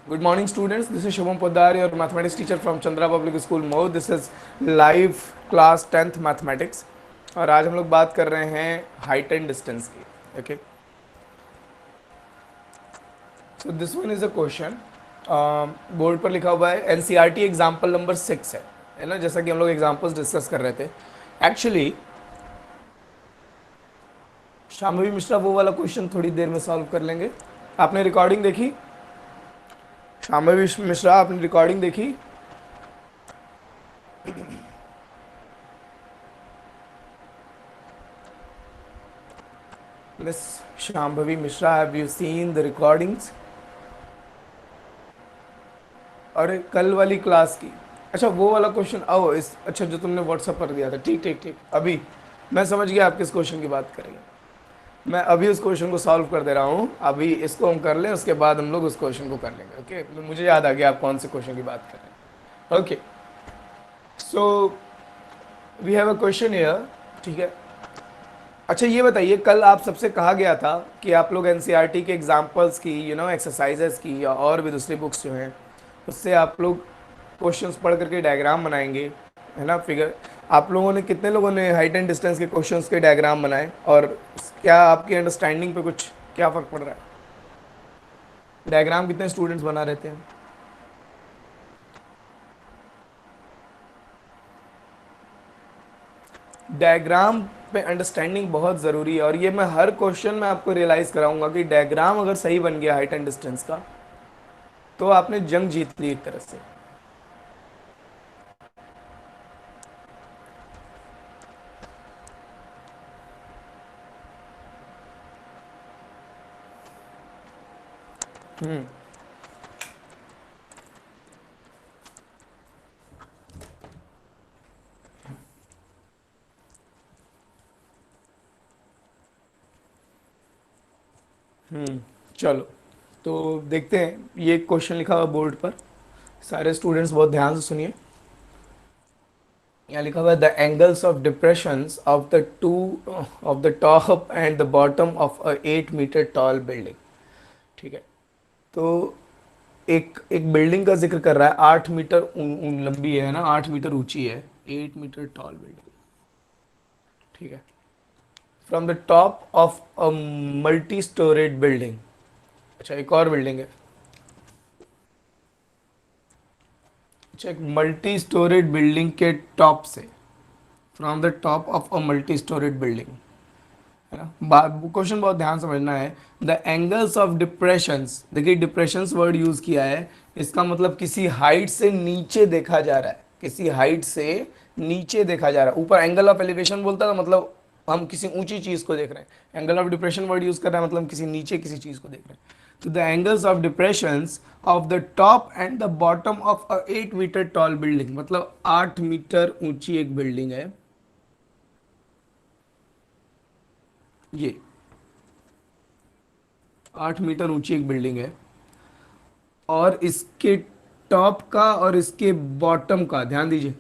Good morning, students. This is Shubham Poddar, your mathematics teacher from Chandra Public School, Mhow. This is live class 10th mathematics. और आज हम लोग बात कर रहे हैं हाइट एंड डिस्टेंस की. Okay, so this one is a question. Board पर लिखा हुआ है एनसीईआरटी एग्जाम्पल नंबर 6 है ना. जैसा कि हम लोग एग्जाम्पल्स डिस्कस कर रहे थे. एक्चुअली शाम्भवी मिश्रा वो वाला क्वेश्चन थोड़ी देर में सॉल्व कर लेंगे. आपने रिकॉर्डिंग देखी? शाम्भवी मिश्रा, आपने रिकॉर्डिंग देखी? Miss Shambhavi Mishra, have you seen the recordings? और कल वाली क्लास की. अच्छा, वो वाला क्वेश्चन. आओ इस, अच्छा जो तुमने व्हाट्सएप पर दिया था. ठीक ठीक ठीक. अभी मैं समझ गया आप किस क्वेश्चन की बात करेंगे. मैं अभी उस क्वेश्चन को सॉल्व कर दे रहा हूँ. अभी इसको हम कर लें, उसके बाद हम लोग उस क्वेश्चन को कर लेंगे. ओके, मुझे याद आ गया आप कौन से क्वेश्चन की बात कर रहे हैं. Okay, so we have a question here. ठीक है. अच्छा ये बताइए, कल आप सबसे कहा गया था कि आप लोग एनसीईआरटी के एग्जाम्पल्स की, एक्सरसाइजेस की, या और भी दूसरी बुक्स जो हैं उससे आप लोग क्वेश्चंस पढ़ करके डायग्राम बनाएंगे, है ना. फिगर आप लोगों ने, कितने लोगों ने हाइट एंड डिस्टेंस के क्वेश्चंस के डायग्राम बनाए, और क्या आपकी अंडरस्टैंडिंग पे कुछ क्या फ़र्क पड़ रहा है? डायग्राम कितने स्टूडेंट्स बना रहते हैं? डायग्राम पे अंडरस्टैंडिंग बहुत ज़रूरी है, और ये मैं हर क्वेश्चन में आपको रियलाइज़ कराऊंगा कि डायग्राम अगर सही बन गया हाइट एंड डिस्टेंस का, तो आपने जंग जीत ली एक तरह से. चलो तो देखते हैं. ये क्वेश्चन लिखा हुआ बोर्ड पर, सारे स्टूडेंट्स बहुत ध्यान से सुनिए. यहाँ लिखा हुआ है the angles of depressions of the two of the top and the bottom of a 8 metre tall building. ठीक है. तो एक एक बिल्डिंग का जिक्र कर रहा है. 8 मीटर लंबी है ना, 8 मीटर ऊंची है. 8 मीटर टॉल बिल्डिंग. ठीक है. From the top of a multi storeyed building. अच्छा, एक और बिल्डिंग है. अच्छा, एक मल्टी स्टोरेड बिल्डिंग के टॉप से, from the top of a multi storeyed building, है ना. क्वेश्चन बहुत ध्यान समझना है. द एंगल्स ऑफ डिप्रेशंस, देखिए डिप्रेशंस वर्ड यूज किया है. इसका मतलब किसी हाइट से नीचे देखा जा रहा है. किसी हाइट से नीचे देखा जा रहा है. ऊपर एंगल ऑफ एलिवेशन बोलता था, मतलब हम किसी ऊंची चीज को देख रहे हैं. Angle of depression word use कर रहा है, मतलब किसी नीचे किसी चीज को देख रहे हैं. तो the angles of depressions of the top and the bottom of a 8 metre tall building, मतलब 8 मीटर ऊंची एक बिल्डिंग है. ये 8 मीटर ऊंची एक बिल्डिंग है, और इसके टॉप का और इसके बॉटम का ध्यान दीजिए.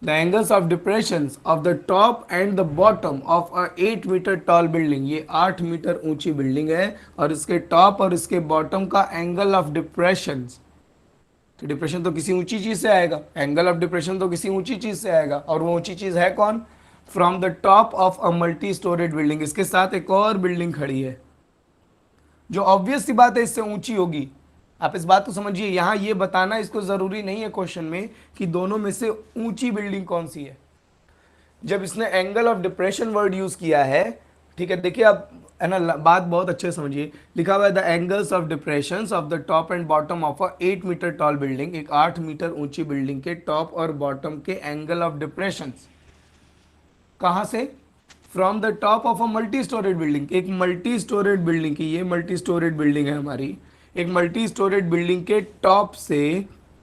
The angles of depression of the top and the bottom of a 8 metre tall building. ये 8 मीटर ऊंची बिल्डिंग है, और इसके टॉप और इसके बॉटम का एंगल ऑफ डिप्रेशन. तो डिप्रेशन तो किसी ऊंची चीज से आएगा, एंगल ऑफ डिप्रेशन तो किसी ऊंची चीज से आएगा, और वो ऊंची चीज है कौन? From the top of a multi storeyed building. इसके साथ एक और बिल्डिंग खड़ी है, जो ऑब्वियस सी बात है इससे ऊंची होगी. आप इस बात को समझिए. यहां ये बताना इसको जरूरी नहीं है क्वेश्चन में कि दोनों में से ऊंची बिल्डिंग कौन सी है. जब इसने angle of depression word use किया है, ठीक है, देखिए आप, है ना, बात बहुत अच्छे से समझिए. लिखा हुआ है the angles of depression of the top and bottom of a 8 metre tall building. एक 8 मीटर ऊंची बिल्डिंग के टॉप और बॉटम के एंगल ऑफ डिप्रेशन कहां से? From the top of a multi storeyed building. एक मल्टी स्टोरेड बिल्डिंग की, ये मल्टी स्टोरेड बिल्डिंग है हमारी. एक मल्टी स्टोरेड बिल्डिंग के टॉप से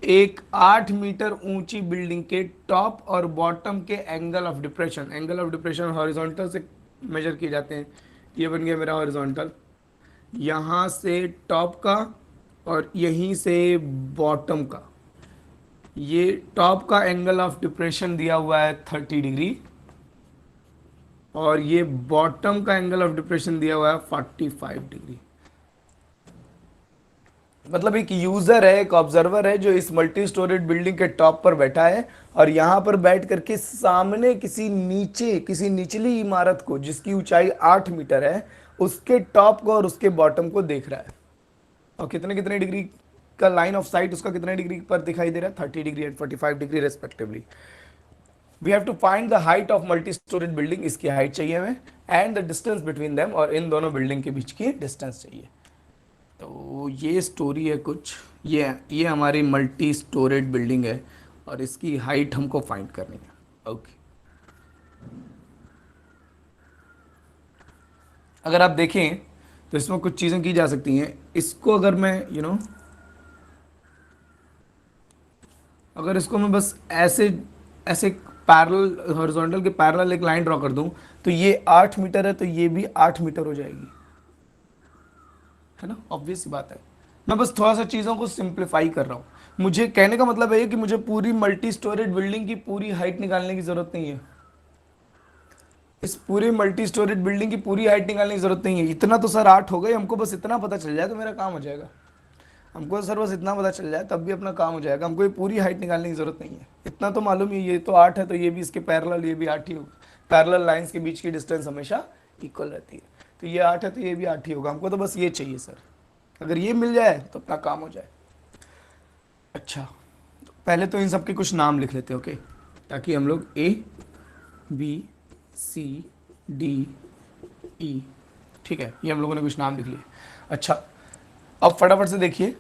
एक 8 मीटर ऊंची बिल्डिंग के टॉप और बॉटम के angle of depression. Angle of depression horizontal से मेजर किए जाते हैं. ये बन गया मेरा हॉरिजॉन्टल. यहाँ से टॉप का और यहीं से बॉटम का. ये टॉप का एंगल ऑफ डिप्रेशन दिया हुआ है 30 डिग्री, और ये बॉटम का एंगल ऑफ डिप्रेशन दिया हुआ है 45 डिग्री. मतलब एक यूजर है, एक ऑब्जर्वर है जो इस मल्टी स्टोरेड बिल्डिंग के टॉप पर बैठा है और यहाँ पर बैठ करके सामने किसी निचली इमारत को जिसकी ऊंचाई 8 मीटर है उसके टॉप को और उसके बॉटम को देख रहा है। और कितने कितने डिग्री का लाइन ऑफ साइट उसका कितने डिग्री पर दिखाई दे रहा है, 30 degree and 45 degree respectively. We have to find the height of multi storage building, इसकी हाइट चाहिए हमें, and the distance between them, और इन दोनों बिल्डिंग के बीच की डिस्टेंस चाहिए। तो ये स्टोरी है कुछ, ये हमारी मल्टी स्टोरेज बिल्डिंग है और इसकी हाइट हमको फाइंड करनी है। ओके, अगर आप देखें तो इसमें कुछ चीज़ें की जा सकती हैं। इसको अगर मैं अगर इसको मैं बस ऐसे ऐसे पैरेलल हॉरिजॉन्टल के पैरेलल एक लाइन ड्रॉ कर दूं तो ये 8 मीटर है तो ये भी 8 मीटर हो जाएगी, है ना, ऑब्वियस सी बात है। मैं बस थोड़ा सा चीज़ों को सिंप्लीफाई कर रहा हूँ। मुझे कहने का मतलब है कि मुझे पूरी मल्टी स्टोरेज बिल्डिंग की पूरी हाइट निकालने की ज़रूरत नहीं है। इस पूरी मल्टी स्टोरेज बिल्डिंग की पूरी हाइट निकालने की ज़रूरत नहीं है। इतना तो सर 8 हो गई, हमको बस इतना पता चल जाए तो मेरा काम हो जाएगा। हमको सर बस इतना पता चल जाए तब भी अपना काम हो जाएगा। हमको ये पूरी हाइट निकालने की ज़रूरत नहीं है। इतना तो मालूम ही, ये तो 8 है तो ये भी इसके पैरेलल, ये भी 8 ही होगा। पैरेलल लाइंस के बीच की डिस्टेंस हमेशा इक्वल रहती है। तो ये 8 है तो ये भी 8 ही होगा। हमको तो बस ये चाहिए सर। अगर ये मिल जाए तो अपना काम हो जाए। अच्छा, तो पहले तो इन सब के कुछ नाम लिख लेते हैं, ओके, ताकि हम लोग ए बी सी डी ई, ठीक है, ये हम लोगों ने कुछ नाम लिख लिए। अच्छा, अब फटाफट से देखिए,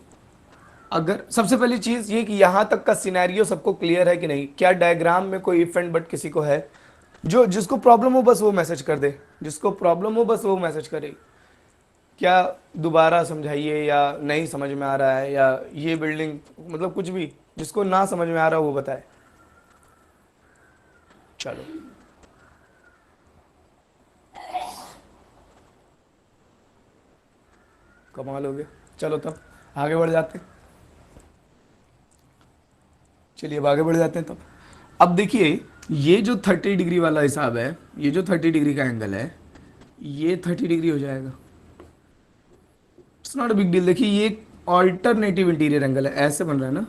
अगर सबसे पहली चीज ये कि यहां तक का सिनेरियो सबको क्लियर है कि नहीं, क्या डायग्राम में कोई इफ एंड बट किसी को है? जो जिसको प्रॉब्लम हो बस वो मैसेज कर दे, जिसको प्रॉब्लम हो बस वो मैसेज करे। क्या दोबारा समझाइए, या नहीं समझ में आ रहा है, या ये बिल्डिंग, मतलब कुछ भी, जिसको ना समझ में आ रहा हो वो बताए। चलो, कमाल हो गया। चलो तब आगे बढ़ जाते हैं। चलिए अब आगे बढ़ जाते हैं। तब अब देखिए, ये जो 30 डिग्री वाला हिसाब है, ये जो 30 डिग्री का एंगल है, ये 30 डिग्री हो जाएगा। It's not a big deal. देखिए ये ऑल्टरनेटिव इंटीरियर एंगल है, ऐसे बन रहा है ना।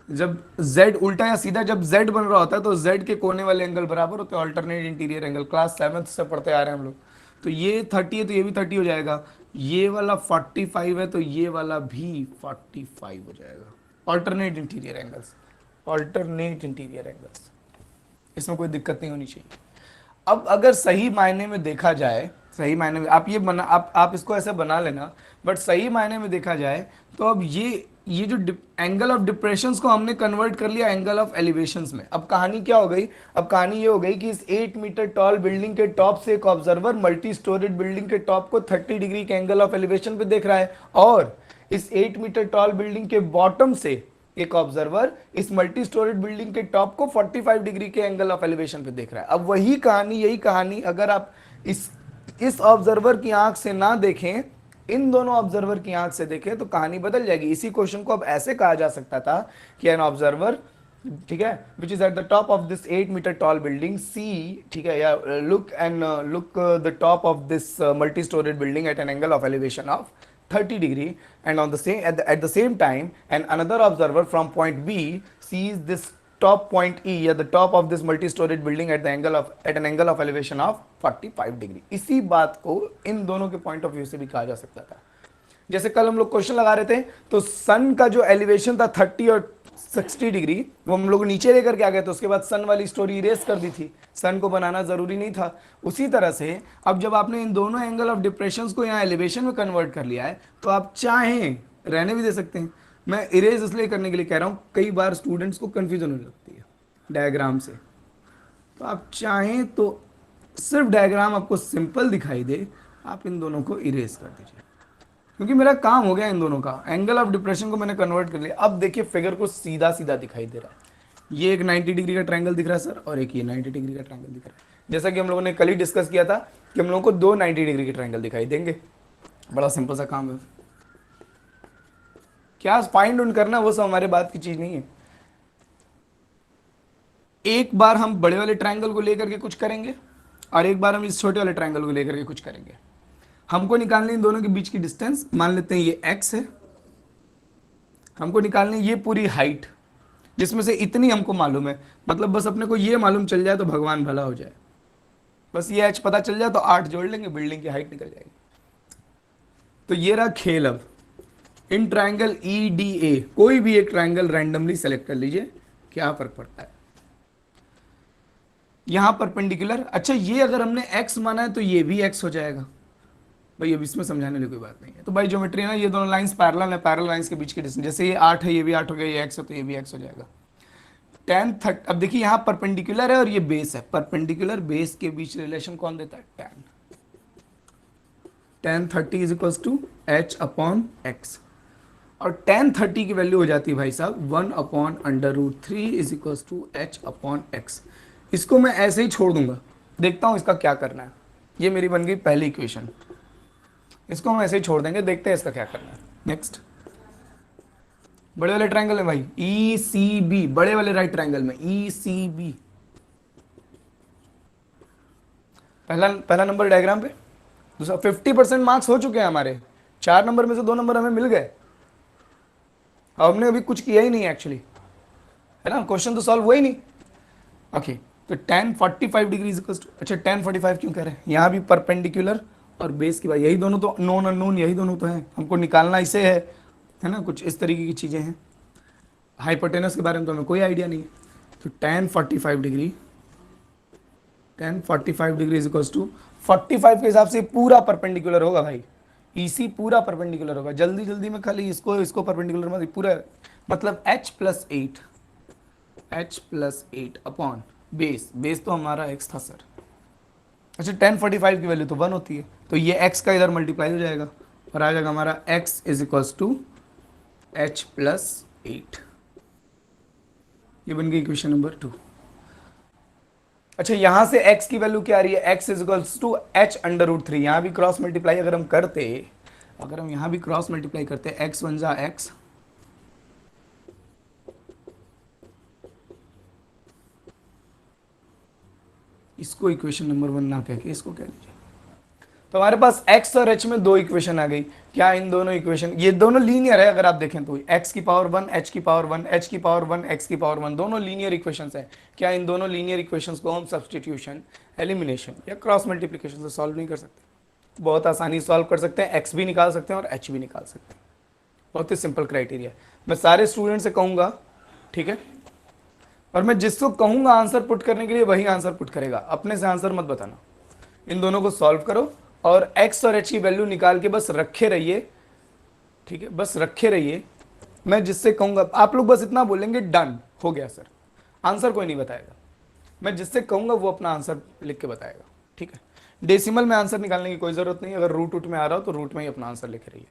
जब z उल्टा या सीधा, जब z बन रहा होता है तो z के कोने वाले एंगल बराबर होते हैं, alternate interior angle. Class 7th से पढ़ते आ रहे हैं हम लोग। तो ये 30 है तो ये भी 30 हो जाएगा। ये वाला 45 है तो ये वाला भी 45 हो जाएगा। Alternate interior angles, alternate interior angles, इसमें कोई दिक्कत नहीं होनी चाहिए। अब अगर सही मायने में देखा जाए, सही मायने में आप ये बना, आप इसको ऐसे बना लेना, बट सही मायने में देखा जाए तो अब ये जो एंगल ऑफ डिप्रेशंस को हमने कन्वर्ट कर लिया एंगल ऑफ एलिवेशंस में। अब कहानी क्या हो गई? अब कहानी ये हो गई कि इस 8 मीटर टॉल बिल्डिंग के टॉप से एक ऑब्जर्वर मल्टी स्टोरेज बिल्डिंग के टॉप को 30 डिग्री के एंगल ऑफ एलिवेशन पे देख रहा है, और इस 8 मीटर टॉल बिल्डिंग के बॉटम से एक ऑब्जर्वर इस मल्टी स्टोरेज बिल्डिंग के टॉप को 45 डिग्री के एंगल ऑफ एलिवेशन पे देख रहा है। अब वही कहानी, यही कहानी अगर आप इस ऑब्जर्वर की आंख से ना देखें, इन दोनों ऑब्जर्वर की आंख से देखें, तो कहानी बदल जाएगी। इसी क्वेश्चन को अब ऐसे कहा जा सकता था कि एन ऑब्जर्वर, ठीक है, which is at the top of this 8 metre tall building C, ठीक है, या look the top of this multi storage building at an angle of elevation of 30 degree, and on the same at the same time, and another observer from point B sees this top point E at the top of this multi-storied building at an angle of elevation of 45 degree। इसी बात को इन दोनों के point of view से भी कहा जा सकता था। जैसे कल हम लोग क्वेश्चन लगा रहे थे तो सन का जो एलिवेशन था 30 और 60 डिग्री, वो हम लोग नीचे लेकर के आ गए, तो उसके बाद सन वाली स्टोरी इरेज कर दी थी, सन को बनाना जरूरी नहीं था। उसी तरह से अब जब आपने इन दोनों एंगल ऑफ डिप्रेशंस को यहाँ एलिवेशन में कन्वर्ट कर लिया है तो आप चाहें रहने भी दे सकते हैं। मैं इरेज इसलिए करने के लिए कह रहा हूँ, कई बार स्टूडेंट्स को कन्फ्यूजन होने लगती है डायग्राम से। तो आप चाहें तो सिर्फ डायग्राम आपको सिंपल दिखाई दे, आप इन दोनों को इरेज कर दीजिए, क्योंकि मेरा काम हो गया इन दोनों का। एंगल ऑफ डिप्रेशन को मैंने कन्वर्ट कर लिया। अब देखिए फिगर को सीधा सीधा दिखाई दे रहा है। ये एक 90 डिग्री का ट्रायंगल दिख रहा है सर, और एक ये 90 डिग्री का ट्रायंगल दिख रहा है। जैसा कि हम लोगों ने कल ही डिस्कस किया था कि हम लोगों को दो 90 डिग्री के ट्रायंगल दिखाई देंगे। बड़ा सिंपल सा काम है, क्या फाइंड आउट करना वो सब हमारे बात की चीज नहीं है। एक बार हम बड़े वाले ट्रायंगल को लेकर के कुछ करेंगे और एक बार हम इस छोटे वाले ट्रायंगल को लेकर के कुछ करेंगे। हमको निकालनी इन दोनों के बीच की डिस्टेंस, मान लेते हैं ये x है हमको निकालनी है ये पूरी हाइट, जिसमें से इतनी हमको मालूम है, मतलब बस अपने को ये मालूम चल जाए तो भगवान भला हो जाए। बस ये एच पता चल जाए तो 8 जोड़ लेंगे, बिल्डिंग की हाइट निकल जाएगी। तो ये रहा खेल। अब in triangle E D A कोई भी एक ट्राइंगल रैंडमली सेलेक्ट कर लीजिए, क्या फर्क पड़ता है। यहां परपेंडिकुलर, अच्छा ये अगर हमने x माना है तो ये भी x हो जाएगा भाई, अब इसमें समझाने वाली कोई बात नहीं है। तो भाई ज्योमेट्री है ना, ये दोनों लाइंस पैरेलल है, पैरेलल लाइंस के बीच की डिस्टेंस, जैसे ये 8 है ये भी 8 हो गया, ये x है तो ये भी x हो जाएगा। tan 30, अब देखिए यहाँ परपेंडिकुलर है और ये बेस है, परपेंडिकुलर बेस के बीच रिलेशन कौन देता है, tan 30 is equal to H upon X, और tan 30 की वैल्यू हो जाती है भाई साहब 1/√3 is equal to H upon X. इसको मैं ऐसे ही छोड़ दूंगा, देखता हूं इसका क्या करना है। ये मेरी बन गई पहली इक्वेशन, इसको हम ऐसे ही छोड़ देंगे, देखते हैं इसका क्या करना है। नेक्स्ट, बड़े वाले ट्रायंगल में भाई ई सी बी, बड़े वाले राइट ट्रायंगल में ई सी बी, पहला पहला नंबर डायग्राम पे। दूसरा 50% मार्क्स हो चुके हैं हमारे, 4 नंबर में से 2 नंबर हमें मिल गए, अब हमने अभी कुछ किया ही नहीं एक्चुअली, है ना, क्वेश्चन तो सॉल्व हुआ ही नहीं। ओके तो tan 45 degree is equal to, अच्छा tan 45 क्यों कह रहे हैं, यहाँ भी परपेंडिकुलर और बेस की बात, यही दोनों तो नोन अननोन, यही दोनों तो हैं, हमको निकालना इसे है ना, कुछ इस तरीके की चीज़ें हैं। हाइपोटेनस के बारे में तो हमें कोई आइडिया नहीं है। तो tan 45 degree, tan 45 degree is equal to 45 के हिसाब से पूरा परपेंडिकुलर होगा भाई, इसी पूरा परपेंडिकुलर होगा। जल्दी जल्दी में खाली इसको इसको परपेंडिकुलर मत, पूरा मतलब h+8 अपॉन बेस, बेस तो हमारा x था सर। अच्छा tan 45 की वैल्यू तो 1 होती है, तो ये x का इधर मल्टीप्लाई हो जाएगा और आ जाएगा हमारा x is equals to h+8। ये बन गई इक्वेशन नंबर 2। अच्छा यहां से x की वैल्यू क्या आ रही है, x is equals to h√3, यहां भी क्रॉस मल्टीप्लाई अगर हम करते, अगर हम यहां भी क्रॉस मल्टीप्लाई करते, x 1 जा x, इसको इक्वेशन नंबर 1 ना कह के इसको कह लीजिए। तो हमारे पास x और h में 2 इक्वेशन आ गई। क्या इन दोनों इक्वेशन, ये दोनों लीनियर है अगर आप देखें तो, x की पावर 1 h की पावर 1 h की पावर 1 x की पावर 1, दोनों लीनियर इक्वेशंस है। क्या इन दोनों लीनियर इक्वेशंस को हम सब्स्टिट्यूशन, एलिमिनेशन या क्रॉस मल्टीप्लिकेशन से सॉल्व नहीं कर सकते? बहुत आसानी सॉल्व कर सकते हैं, x भी निकाल सकते हैं और h भी निकाल सकते हैं, बहुत ही सिंपल क्राइटेरिया। मैं सारे स्टूडेंट से कहूँगा, ठीक है, और मैं जिसको कहूँगा आंसर पुट करने के लिए वही आंसर पुट करेगा, अपने से आंसर मत बताना। इन दोनों को सॉल्व करो और x और h की वैल्यू निकाल के बस रखे रहिए, ठीक है, बस रखे रहिए। मैं जिससे कहूँगा आप लोग बस इतना बोलेंगे डन हो गया सर, आंसर कोई नहीं बताएगा। मैं जिससे कहूँगा वो अपना आंसर लिख के बताएगा, ठीक है। डेसिमल में आंसर निकालने की कोई ज़रूरत नहीं, अगर रूट में आ रहा हो तो रूट में ही अपना आंसर लिखे रहिए।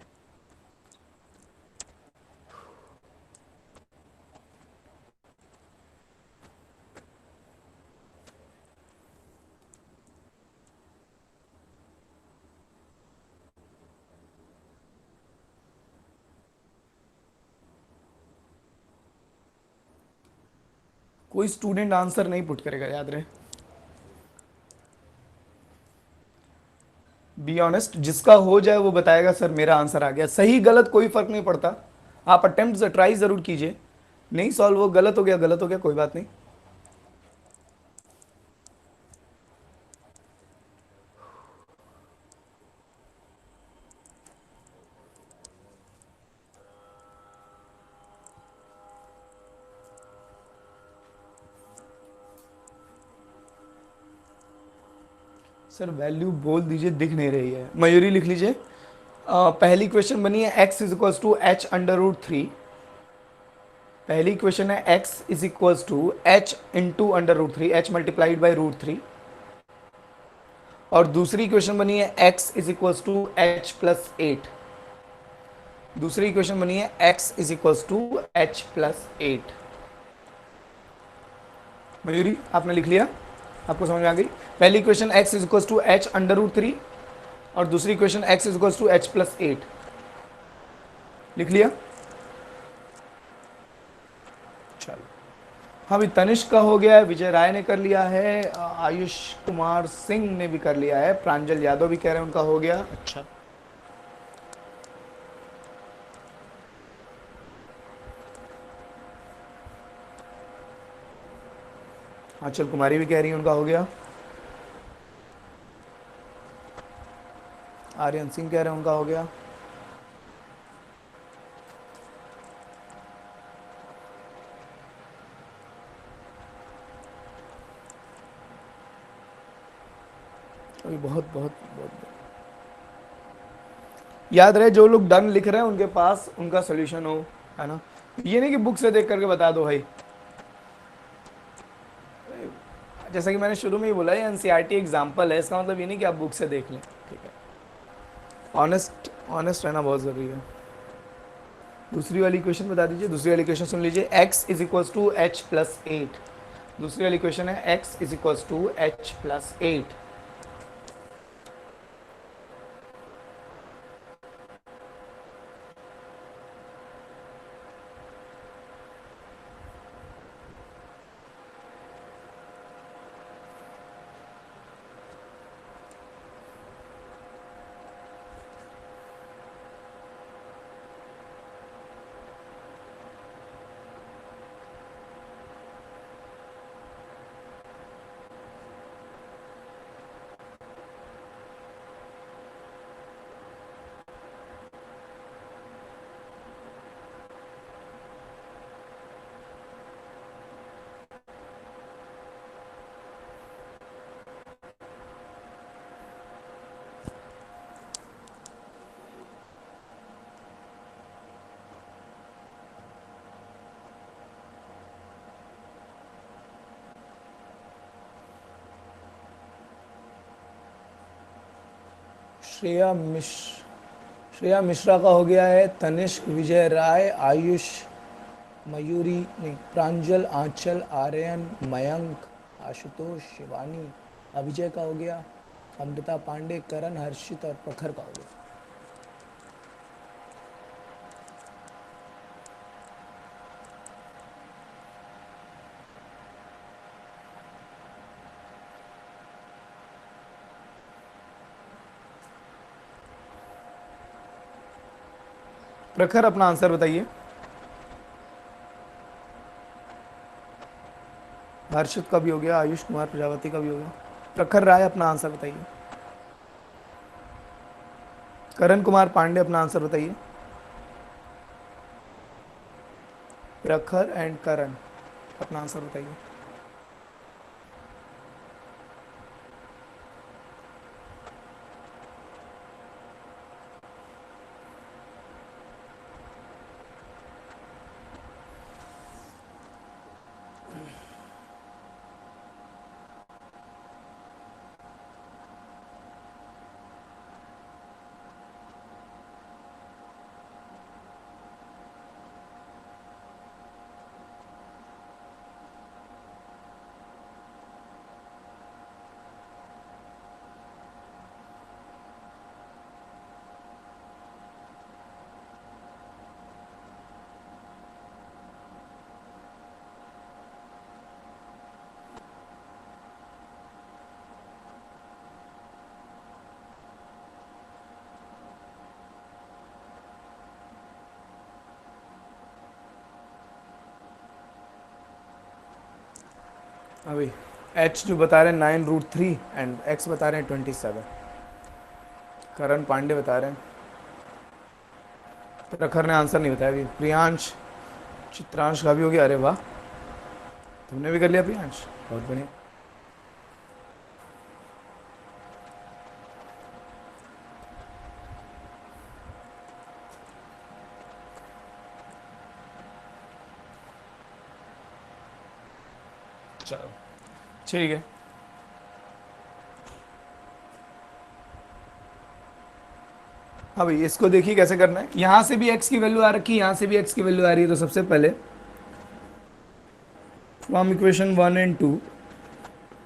कोई स्टूडेंट आंसर नहीं पुट करेगा, याद रहे। बी ऑनेस्ट, जिसका हो जाए वो बताएगा सर मेरा आंसर आ गया। सही गलत कोई फर्क नहीं पड़ता, आप अटेम्प्ट ट्राई जरूर कीजिए। नहीं सॉल्व हो, गलत हो गया गलत हो गया, कोई बात नहीं। सर वैल्यू बोल दीजिए, दिख नहीं रही है, मयूरी लिख लीजिए। पहली क्वेश्चन बनी है x is equals to h√3, पहली क्वेश्चन है x is equals to h into √3, h multiplied by √3, और दूसरी क्वेश्चन बनी है x is equals to h+8, दूसरी क्वेश्चन बनी है x is equals to h+8। Mayuri आपने लिख लिया, आपको समझ में आ गई? पहली question x is equals to h√3 और दूसरी question x is equals to h+8, लिख लिया? चलो हाँ भी, तनिष्क का हो गया है, विजय राय ने कर लिया है, आयुष कुमार सिंह ने भी कर लिया है, प्रांजल यादव भी कह रहे हैं उनका हो गया। अच्छा आंचल कुमारी भी कह रही है उनका हो गया। आर्यन सिंह कह रहे हैं उनका हो गया। अभी बहुत बहुत बहुत याद रहे, जो लोग डन लिख रहे हैं उनके पास उनका सोल्यूशन हो, है ना। ये नहीं कि बुक से देख करके बता दो भाई। जैसा कि मैंने शुरू में ही बोला, ये एनसीईआरटी एग्जाम्पल है, इसका मतलब ये नहीं कि आप बुक से देख लें, ठीक है। ऑनेस्ट ऑनेस्ट रहना बहुत ज़रूरी है। दूसरी वाली क्वेश्चन बता दीजिए, दूसरी वाली क्वेश्चन सुन लीजिए। x is equals to H plus eight. दूसरी वाली क्वेश्चन है x is equals to H plus eight. Shreya Mishra का हो गया है। तनिष्क, विजय राय, आयुष, मयूरी नहीं, प्रांजल, आंचल, आर्यन, मयंक, आशुतोष, शिवानी, अभिजय का हो गया। अमृता पांडे, करण, हर्षित और प्रखर का हो गया। प्रखर अपना आंसर बताइए। हर्षित का भी हो गया, आयुष कुमार प्रजापति का भी हो गया। प्रखर राय अपना आंसर बताइए। करण कुमार पांडे अपना आंसर बताइए। प्रखर एंड करण अपना आंसर बताइए। अभी एच जो बता रहे हैं 9√3 एंड एक्स बता रहे हैं 27। करण पांडे बता रहे हैं। प्रखर ने आंसर नहीं बताया अभी। प्रियांश, चित्रांश का भी हो गया। अरे वाह, तुमने भी कर लिया प्रियांश, बहुत बढ़िया। चलो ठीक है। हाँ भाई, इसको देखिए कैसे करना है। यहाँ से भी x की वैल्यू आ रखी है, यहाँ से भी x की वैल्यू आ रही है। तो सबसे पहले फ्रॉम इक्वेशन 1 एंड 2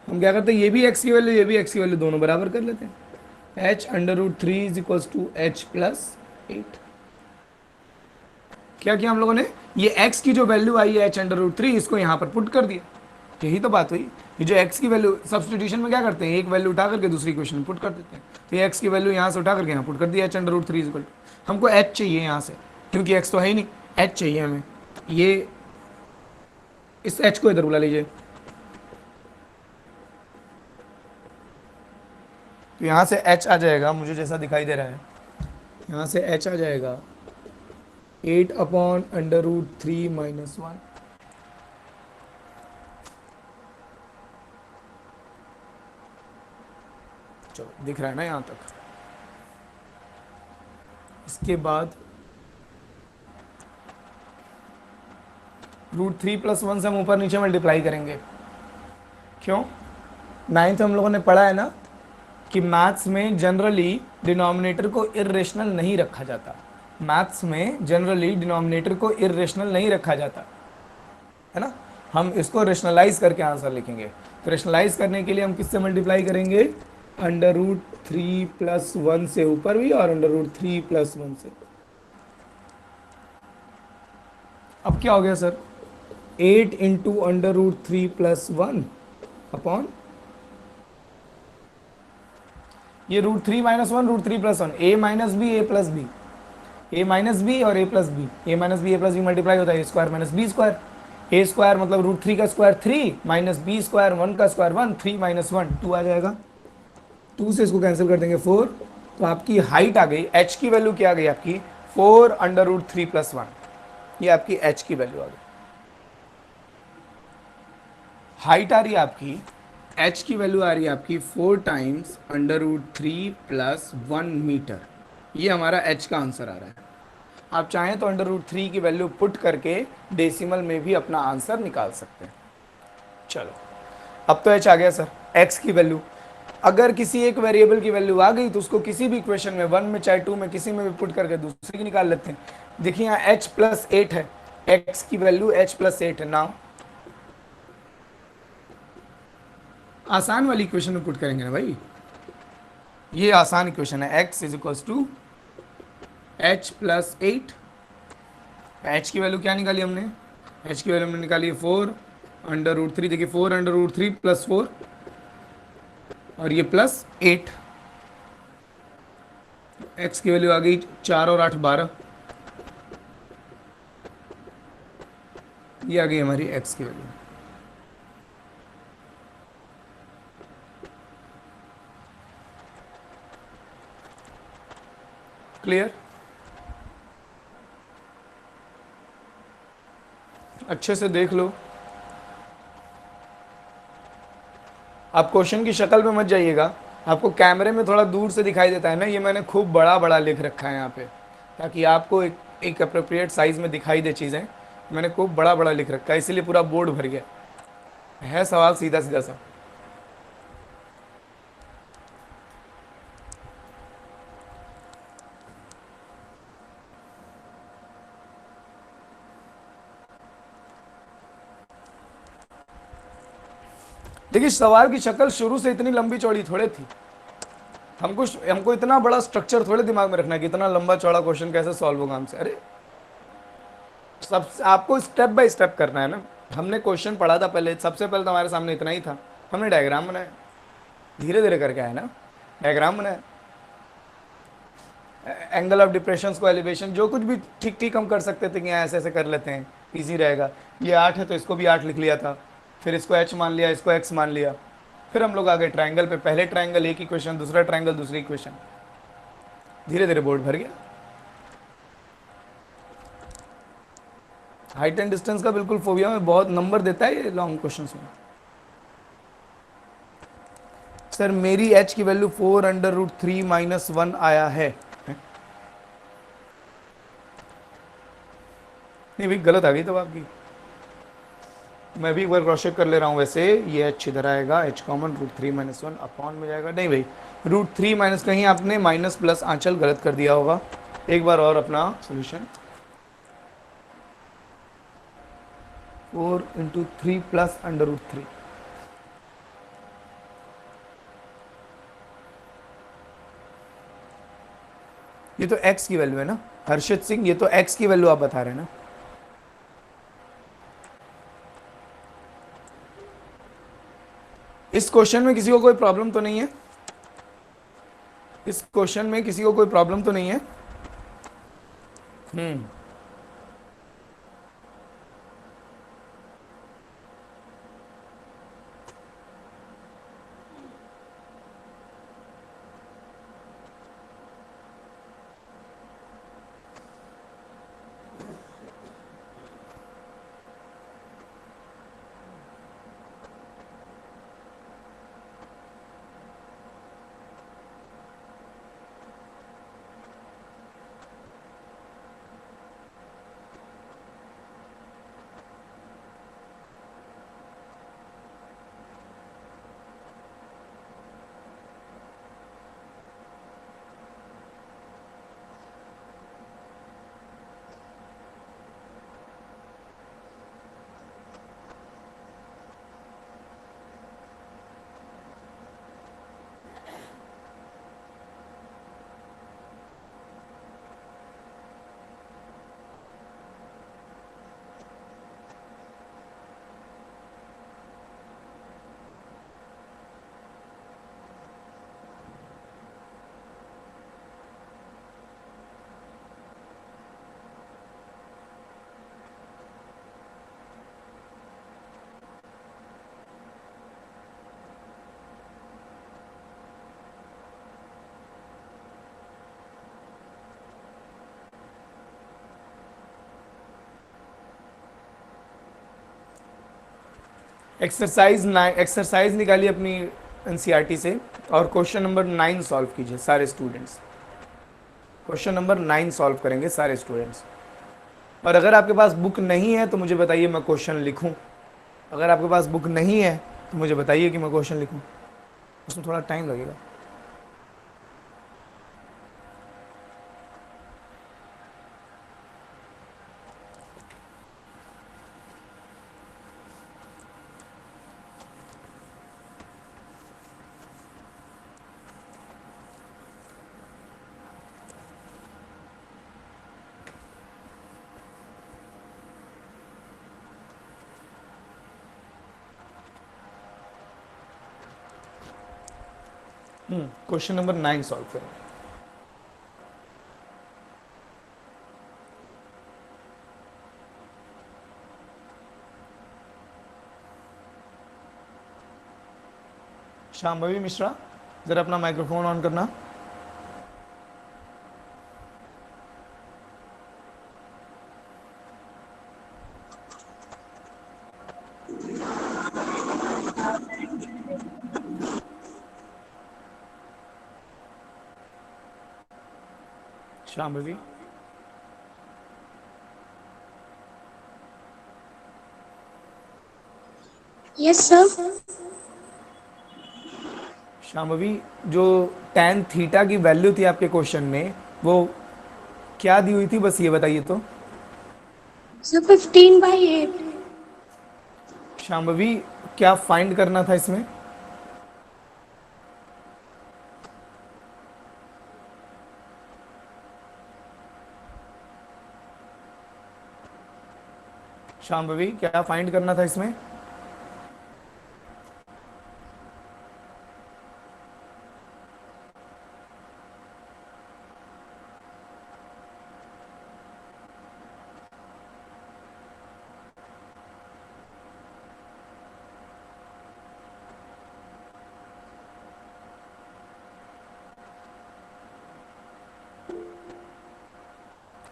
हम क्या करते हैं, ये भी x की वैल्यू, ये भी x की वैल्यू, दोनों बराबर कर लेते हैं। h√3 is equals to h plus 8। क्या किया हम लोगों ने, ये x की जो वैल्यू आई है h√3, इसको यहाँ पर पुट कर दिया। यही तो बात हुई। ये जो x की वैल्यू सब्सटीट्यूशन में क्या करते हैं, एक वैल्यू उठा करके दूसरी इक्वेशन में पुट कर देते हैं। तो ये x की वैल्यू यहाँ से उठा करके यहाँ पुट कर दिया, h√3 इक्वल टू, हमको h चाहिए यहाँ से, क्योंकि x तो है ही नहीं, h चाहिए हमें। ये इस h को इधर बुला लीजिए, तो यहाँ से h आ जाएगा, मुझे जैसा दिखाई दे रहा है, यहाँ से h आ जाएगा 8/√3 - 1। चलो दिख रहा है ना यहाँ तक। इसके बाद √3 + 1 से हम ऊपर नीचे मल्टीप्लाई करेंगे। क्यों? नाइन्थ हम लोगों ने पढ़ा है ना कि मैथ्स में जनरली डिनोमिनेटर को इरेशनल नहीं रखा जाता। मैथ्स में जनरली डिनोमिनेटर को इरेशनल नहीं रखा जाता है ना। हम इसको रेशनलाइज करके आंसर लिखेंगे। तो रेशनलाइज करने के लिए हम किससे मल्टीप्लाई करेंगे? √3 + 1 से ऊपर भी और √3 + 1 से। अब क्या हो गया सर? 8 इंटू √3 + 1 अपॉन ये √3 - 1 √3 + 1, a minus B a plus B, a minus B और a plus B, a minus B a plus B multiply होता है a² - b²। a² मतलब √3 का स्क्वायर 3 माइनस b² 1 का स्क्वायर 1, 3 - 1 2 आ जाएगा। 2 से इसको कैंसिल कर देंगे 4। तो आपकी हाइट आ गई, h की वैल्यू क्या आ गई आपकी? 4/√3 + 1। ये आपकी h की वैल्यू आ गई। हाइट आ रही है आपकी, h की वैल्यू आ रही है आपकी 4 टाइम्स √3 + 1 मीटर। ये हमारा h का आंसर आ रहा है। आप चाहें तो √3 की वैल्यू पुट करके डेसिमल में भी अपना आंसर निकाल सकते हैं। चलो अब तो h आ गया सर। x की वैल्यू, अगर किसी एक वेरिएबल की वैल्यू आ गई तो उसको किसी भी इक्वेशन में 1 में चाहे 2 में किसी में भी पुट करके दूसरी की निकाल लेते हैं। देखिए यहाँ h+8 है, x की वैल्यू h+8 है। नाउ आसान वाली इक्वेशन में पुट करेंगे ना भाई, ये आसान इक्वेशन है। x = h+8। h की वैल्यू क्या निकाली हमने? h की वैल्यू हमने निकाली 4/√3। देखिए 4/√3 + 4 और ये +8। x की वैल्यू आ गई 4 और 8 12। ये आ गई हमारी x की वैल्यू। क्लियर? अच्छे से देख लो। आप क्वेश्चन की शक्ल में मत जाइएगा, आपको कैमरे में थोड़ा दूर से दिखाई देता है ना, ये मैंने खूब बड़ा बड़ा लिख रखा है यहाँ पे, ताकि आपको एक अप्रोप्रिएट साइज में दिखाई दे चीज़ें। मैंने खूब बड़ा बड़ा लिख रखा है, इसीलिए पूरा बोर्ड भर गया है। सवाल सीधा सीधा सा। देखिए सवाल की शक्ल शुरू से इतनी लंबी चौड़ी थोड़े थी। हमको इतना बड़ा स्ट्रक्चर थोड़े दिमाग में रखना है कि इतना लंबा चौड़ा क्वेश्चन कैसे सॉल्व होगा हमसे। अरे सब आपको स्टेप बाय स्टेप करना है ना। हमने क्वेश्चन पढ़ा था पहले, सबसे पहले तो हमारे सामने इतना ही था, हमने डायग्राम बनाया, धीरे धीरे करके आया ना। डायग्राम बनाया, एंगल ऑफ डिप्रेशन को एलिवेशन जो कुछ भी ठीक ठीक हम कर सकते थे कि यहाँ ऐसे ऐसे कर लेते हैं, इजी रहेगा। ये 8 है तो इसको भी 8 लिख लिया था, फिर इसको h मान लिया, इसको x मान लिया। फिर हम लोग आगे ट्राइंगल पे, पहले ट्राइंगल एक इक्वेशन, दूसरा ट्राइंगल दूसरी इक्वेशन, धीरे धीरे बोर्ड भर गया। हाइट एंड डिस्टेंस का बिल्कुल फोबिया में बहुत नंबर देता है ये लॉन्ग क्वेश्चन में। सर मेरी h की वैल्यू 4/√3 - 1 आया है। नहीं भाई गलत आ गई तब आपकी। मैं भी एक बार क्रॉस चेक कर ले रहा हूँ। वैसे ये h इधर आएगा, h कॉमन √3 - 1 अपॉन में जाएगा। नहीं भाई √3 माइनस, कहीं आपने माइनस प्लस आंचल गलत कर दिया होगा। एक बार और अपना सोल्यूशन, 4 × 3 + √3। ये तो x की वैल्यू है ना हर्षित सिंह, ये तो x की वैल्यू आप बता रहे हैं ना। इस क्वेश्चन में किसी को कोई प्रॉब्लम तो नहीं है? इस क्वेश्चन में किसी को कोई प्रॉब्लम तो नहीं है? एक्सरसाइज निकालिए अपनी एनसीईआरटी से और क्वेश्चन नंबर 9 सॉल्व कीजिए सारे स्टूडेंट्स। क्वेश्चन नंबर 9 सॉल्व करेंगे सारे स्टूडेंट्स। और अगर आपके पास बुक नहीं है तो मुझे बताइए, मैं क्वेश्चन लिखूं। अगर आपके पास बुक नहीं है तो मुझे बताइए कि मैं क्वेश्चन लिखूं। उसमें थोड़ा टाइम लगेगा। क्वेश्चन नंबर 9 सॉल्व करेंगे। शांभवी मिश्रा, जरा अपना माइक्रोफोन ऑन करना। Shambhavi, yes sir. शांभवी, जो tan थीटा की वैल्यू थी आपके क्वेश्चन में, वो क्या दी हुई थी, बस ये बताइए तो। सर 15/8। शांभवी, क्या फाइंड करना था इसमें? शांभवी, क्या फाइंड करना था इसमें?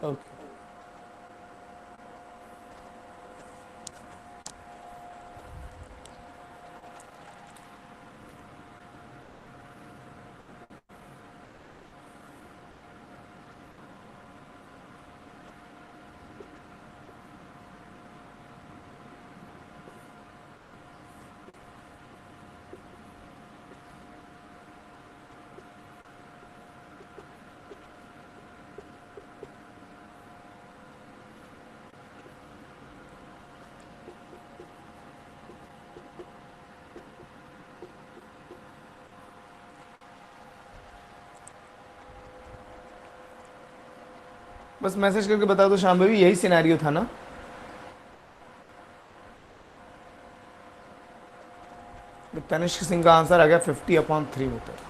ओके। बस मैसेज करके बता दो शांभवी, यही सिनेरियो था ना? तनिष्क सिंह का आंसर आ गया 50/3 मीटर।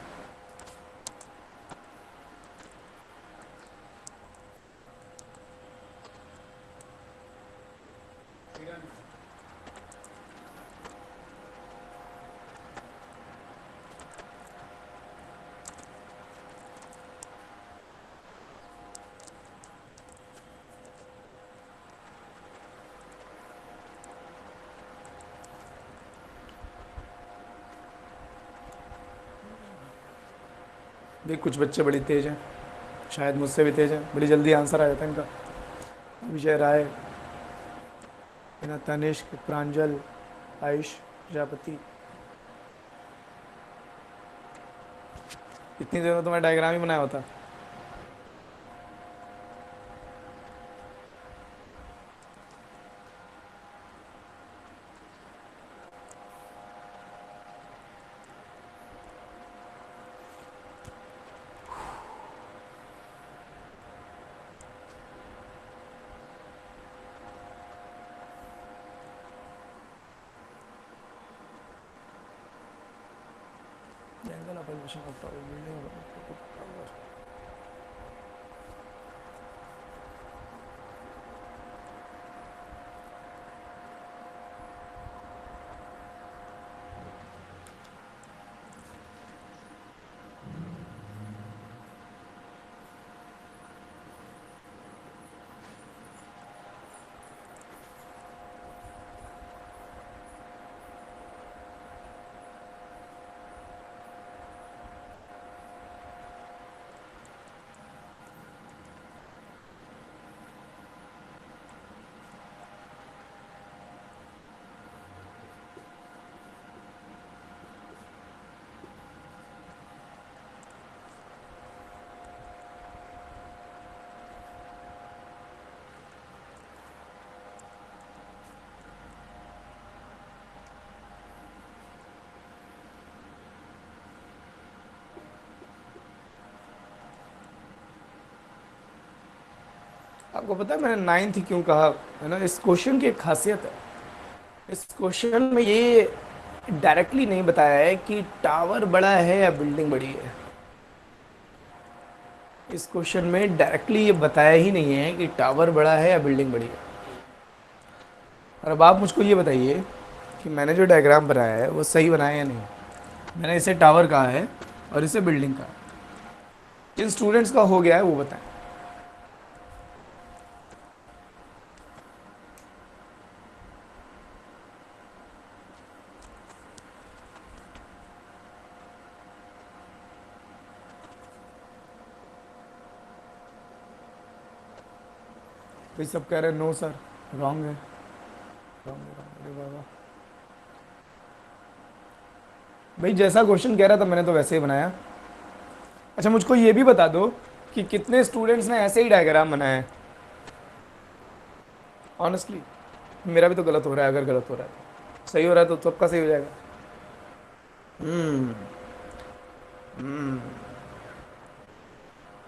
देख, कुछ बच्चे बड़ी तेज हैं, शायद मुझसे भी तेज हैं, बड़ी जल्दी आंसर आ जाता है इनका। विजय राय, तनिष्क, प्रांजल, आयुष प्रजापति। इतनी देर में तो मैं डायग्राम ही बनाया होता। Angle of elevation of tower building. आपको पता है मैंने नाइन्थ ही क्यों कहा है ना, इस क्वेश्चन की एक खासियत है, इस क्वेश्चन में ये डायरेक्टली नहीं बताया है कि टावर बड़ा है या बिल्डिंग बड़ी है। इस क्वेश्चन में डायरेक्टली ये बताया ही नहीं है कि टावर बड़ा है या बिल्डिंग बड़ी है। और अब आप मुझको ये बताइए कि मैंने जो डायग्राम बनाया है वो सही बनाया या नहीं। मैंने इसे टावर कहा है और इसे बिल्डिंग कहा है। जिन स्टूडेंट्स का हो गया है वो बताएं। भाई सब कह रहे हैं नो सर, रॉन्ग है, रॉन्ग है, wrong है। अरे बाबा, भाई जैसा क्वेश्चन कह रहा था मैंने तो वैसे ही बनाया। अच्छा मुझको ये भी बता दो कि कितने स्टूडेंट्स ने ऐसे ही डायग्राम बनाया है। ऑनेस्टली मेरा भी तो गलत हो रहा है, अगर गलत हो रहा है तो सही हो रहा है तो सबका सही हो जाएगा। हम्म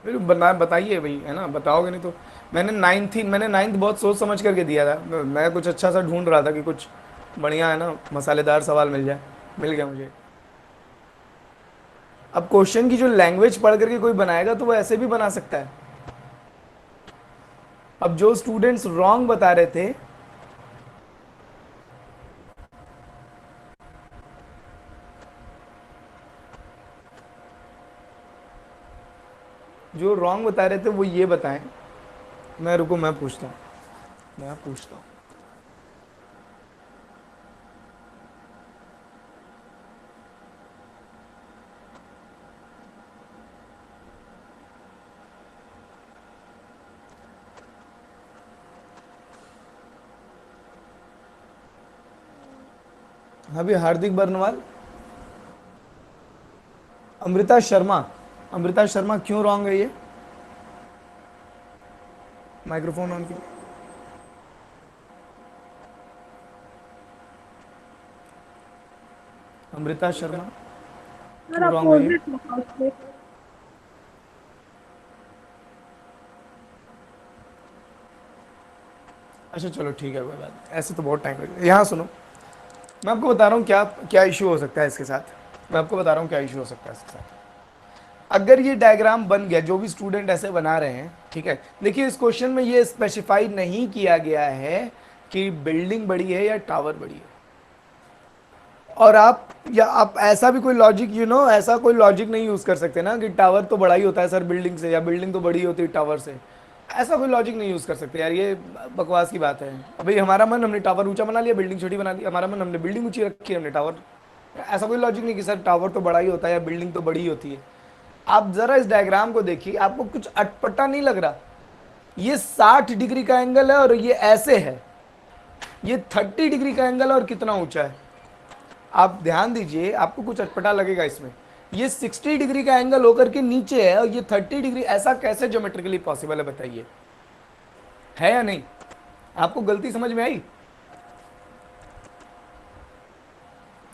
फिर बना बताइए भाई, है ना, बताओगे नहीं तो। मैंने नाइन्थ बहुत सोच समझ करके दिया था। मैं कुछ अच्छा सा ढूंढ रहा था कि कुछ बढ़िया है ना मसालेदार सवाल मिल जाए, मिल गया मुझे। अब क्वेश्चन की जो लैंग्वेज पढ़ करके कोई बनाएगा तो वो ऐसे भी बना सकता है। अब जो स्टूडेंट्स रॉन्ग बता रहे थे, जो रॉन्ग बता रहे थे वो ये बताएं। मैं रुको, मैं पूछता हूँ, मैं पूछता हूँ। अभी हार्दिक बर्नवाल, अमृता शर्मा, अमृता शर्मा क्यों रॉन्ग है ये? माइक्रोफोन ऑन कीजिए। अमृता शर्मा सर क्यों रॉन्ग है ये? अपोजिट होगा उसके। अच्छा चलो ठीक है, कोई बात नहीं, ऐसे तो बहुत टाइम लगेगा। यहाँ सुनो, मैं आपको बता रहा हूँ क्या क्या इशू हो सकता है इसके साथ। मैं आपको बता रहा हूँ क्या इशू हो सकता है इसके साथ। अगर ये डायग्राम बन गया, जो भी स्टूडेंट ऐसे बना रहे हैं, ठीक है, देखिए इस क्वेश्चन में ये स्पेसिफाई नहीं किया गया है कि बिल्डिंग बड़ी है या टावर बड़ी है। और आप, या आप ऐसा भी कोई लॉजिक ऐसा कोई लॉजिक नहीं यूज कर सकते ना कि टावर तो बड़ा ही होता है सर बिल्डिंग से, या बिल्डिंग तो बड़ी होती है टावर से। ऐसा कोई लॉजिक नहीं यूज कर सकते यार, ये बकवास की बात है। भाई हमारा मन, हमने टावर ऊंचा बना लिया, बिल्डिंग छोटी बना ली। हमारा मन, हमने बिल्डिंग ऊंची रखी, हमने टावर। ऐसा कोई लॉजिक नहीं कि सर टावर तो बड़ा ही होता है या बिल्डिंग तो बड़ी ही होती है। आप जरा इस डायग्राम को देखिए, आपको कुछ अटपटा नहीं लग रहा? ये 60 डिग्री का एंगल है और ये ऐसे है, ये 30 डिग्री का एंगल है और कितना ऊंचा है। आप ध्यान दीजिए, आपको कुछ अटपटा लगेगा इसमें। ये 60 डिग्री का एंगल होकर के नीचे है और ये 30 डिग्री, ऐसा कैसे ज्योमेट्रिकली पॉसिबल है बताइए, है या नहीं? आपको गलती समझ में आई?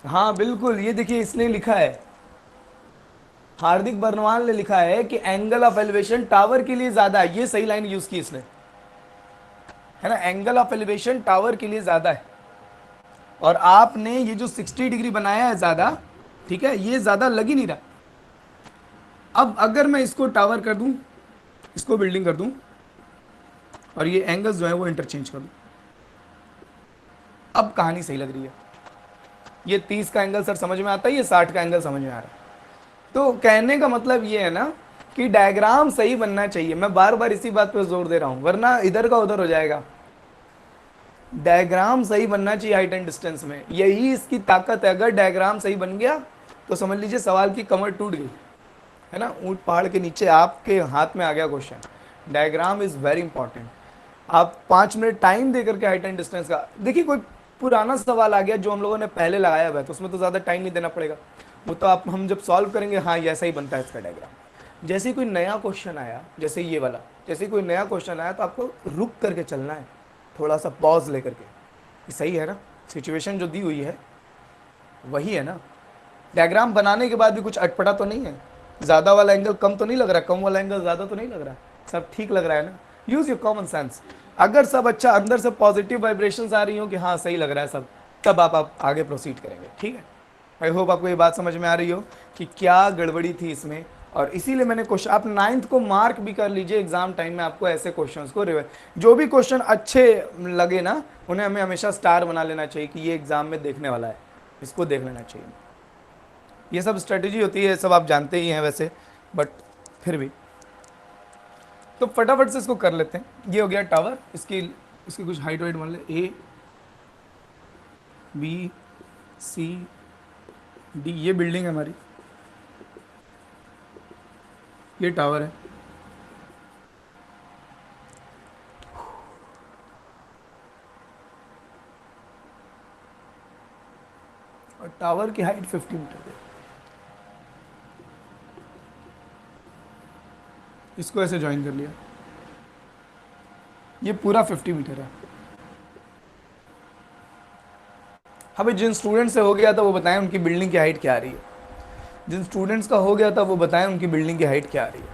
हाँ बिल्कुल, ये देखिए इसने लिखा है, हार्दिक बर्नवाल ने लिखा है कि एंगल ऑफ एलिवेशन टावर के लिए ज्यादा है। ये सही लाइन यूज की इसने, है ना, एंगल ऑफ एलिवेशन टावर के लिए ज्यादा है। और आपने ये जो 60 डिग्री बनाया है ज्यादा, ठीक है, ये ज्यादा लग ही नहीं रहा। अब अगर मैं इसको टावर कर दूं, इसको बिल्डिंग कर दूं, और ये एंगल्स जो है वो इंटरचेंज कर दूं, अब कहानी सही लग रही है। ये 30 का एंगल सर समझ में आता है, ये 60 का एंगल समझ में आ रहा है। तो कहने का मतलब ये है ना कि डायग्राम सही बनना चाहिए। मैं बार बार इसी बात पे जोर दे रहा हूं, वरना इधर का उधर हो जाएगा। डायग्राम सही बनना चाहिए हाइट एंड डिस्टेंस में, यही इसकी ताकत है। अगर डायग्राम सही बन गया तो समझ लीजिए सवाल की कमर टूट गई, है ना, ऊंट पहाड़ के नीचे आपके हाथ में आ गया question. Diagram is very important. आप 5 मिनट टाइम दे करके हाइट एंड डिस्टेंस का देखिए, कोई पुराना सवाल आ गया जो हम लोगों ने पहले लगाया हुआ है तो उसमें तो ज़्यादा टाइम नहीं देना पड़ेगा। वो तो आप, हम जब सॉल्व करेंगे, हाँ ये ऐसा ही बनता है इसका डायग्राम। जैसे ही कोई नया क्वेश्चन आया, जैसे ये वाला, जैसे ही कोई नया क्वेश्चन आया तो आपको रुक करके चलना है, थोड़ा सा पॉज लेकर के। ये सही है ना, सिचुएशन जो दी हुई है वही है ना। डायग्राम बनाने के बाद भी कुछ अटपटा तो नहीं है, ज़्यादा वाला एंगल कम तो नहीं लग रहा, कम वाला एंगल ज़्यादा तो नहीं लग रहा, सब ठीक लग रहा है ना। Use your common sense. अगर सब अच्छा, अंदर से पॉजिटिव वाइब्रेशंस आ रही हो कि हाँ सही लग रहा है सब, तब आप आगे प्रोसीड करेंगे। ठीक है, आई होप आपको ये बात समझ में आ रही हो कि क्या गड़बड़ी थी इसमें। और इसीलिए मैंने क्वेश्चन, आप 9th को मार्क भी कर लीजिए, एग्जाम टाइम में आपको ऐसे क्वेश्चंस को जो भी क्वेश्चन अच्छे लगे ना, उन्हें हमें हमेशा स्टार बना लेना चाहिए कि ये एग्जाम में देखने वाला है, इसको देख लेना चाहिए। ये सब स्ट्रेटेजी होती है, सब आप जानते ही हैं वैसे, बट फिर भी तो फटाफट से इसको कर लेते हैं। ये हो गया टावर, इसकी इसकी कुछ हाइट वाइट मान ले, ए बी सी डी, ये बिल्डिंग है हमारी, ये टावर है। और टावर की हाइट 50 मीटर है। इसको ऐसे ज्वाइन कर लिया, ये पूरा 50 मीटर है। हमें जिन स्टूडेंट से हो गया था वो बताएं उनकी बिल्डिंग की हाइट क्या आ रही है। जिन स्टूडेंट्स का हो गया था वो बताएं उनकी बिल्डिंग की हाइट क्या आ रही है।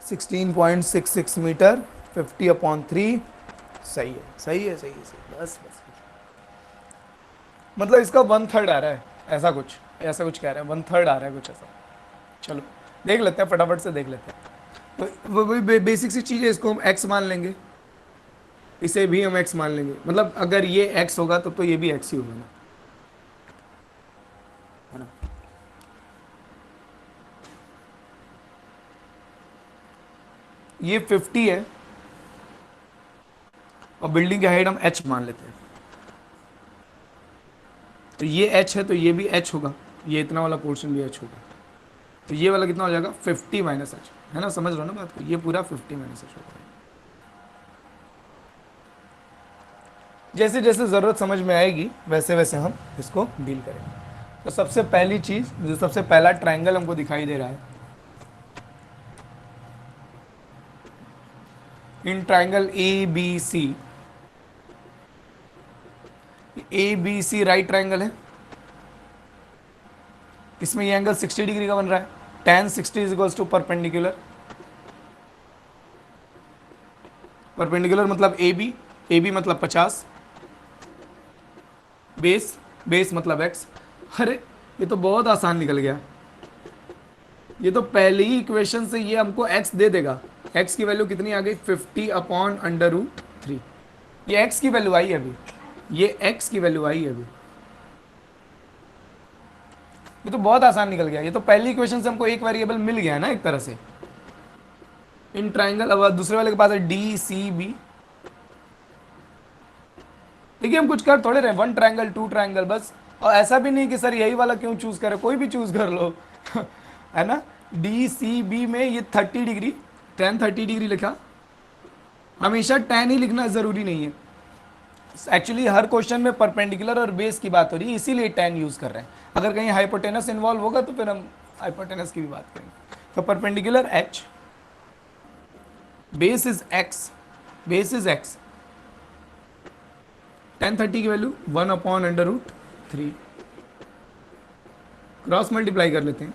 Sixteen 16.66 metre, 50/3। सही है, सही है, सही है, सही, बस बस। मतलब इसका 1/3 आ रहा है, ऐसा कुछ कह रहे हैं, 1/3 आ रहा है कुछ ऐसा। चलो देख लेते हैं, फटाफट से देख लेते हैं। तो वो वही बेसिक सी चीज़ है, इसको हम x मान लेंगे, इसे भी हम x मान लेंगे। मतलब अगर ये x होगा तो ये भी x ही होगा ना, है ना। ये 50 है और बिल्डिंग की हाइट हम h मान लेते हैं। तो ये h है तो ये भी h होगा, ये इतना वाला पोर्शन भी h होगा। तो ये वाला कितना हो जाएगा, 50 माइनस h, है ना, समझ रहे हो ना बात को, ये पूरा 50 माइनस h होगा। जैसे जैसे ज़रूरत समझ में आएगी वैसे वैसे हम इसको डील करेंगे। तो सबसे पहली चीज़, जो सबसे पहला ट्रायंगल हमको दिखाई दे रहा है, in triangle A B C right triangle है। इसमें ये एंगल 60 डिग्री का बन रहा है। tan 60 is equals to perpendicular, perpendicular मतलब ए बी मतलब 50, बेस मतलब x। अरे ये तो बहुत आसान निकल गया, ये तो पहली ही इक्वेशन से ये हमको x दे देगा। x की वैल्यू कितनी आ गई, 50/√3। ये x की वैल्यू आई है अभी, ये x की वैल्यू आई है अभी। ये तो बहुत आसान निकल गया, ये तो पहली इक्वेशन से हमको एक वेरिएबल मिल गया है ना एक तरह से। इन ट्राइंगल, अब दूसरे वाले के पास है डी सी बी। देखिए हम कुछ कर थोड़े रहे, 1 ट्राइंगल 2 ट्राइंगल बस। और ऐसा भी नहीं कि सर यही वाला क्यों चूज करे, कोई भी चूज कर लो है ना। डी सी बी में ये 30 डिग्री, tan 30 डिग्री लिखा। हमेशा tan ही लिखना जरूरी नहीं है, एक्चुअली हर क्वेश्चन में परपेंडिकुलर और बेस की बात हो रही है, इसीलिए tan यूज कर रहे हैं। अगर कहीं हाइपोटेनस इन्वॉल्व होगा तो फिर हम हाइपोटेनस की भी बात करेंगे। तो perpendicular h, base is x, tan 30 की वैल्यू 1/√3। क्रॉस मल्टीप्लाई कर लेते हैं,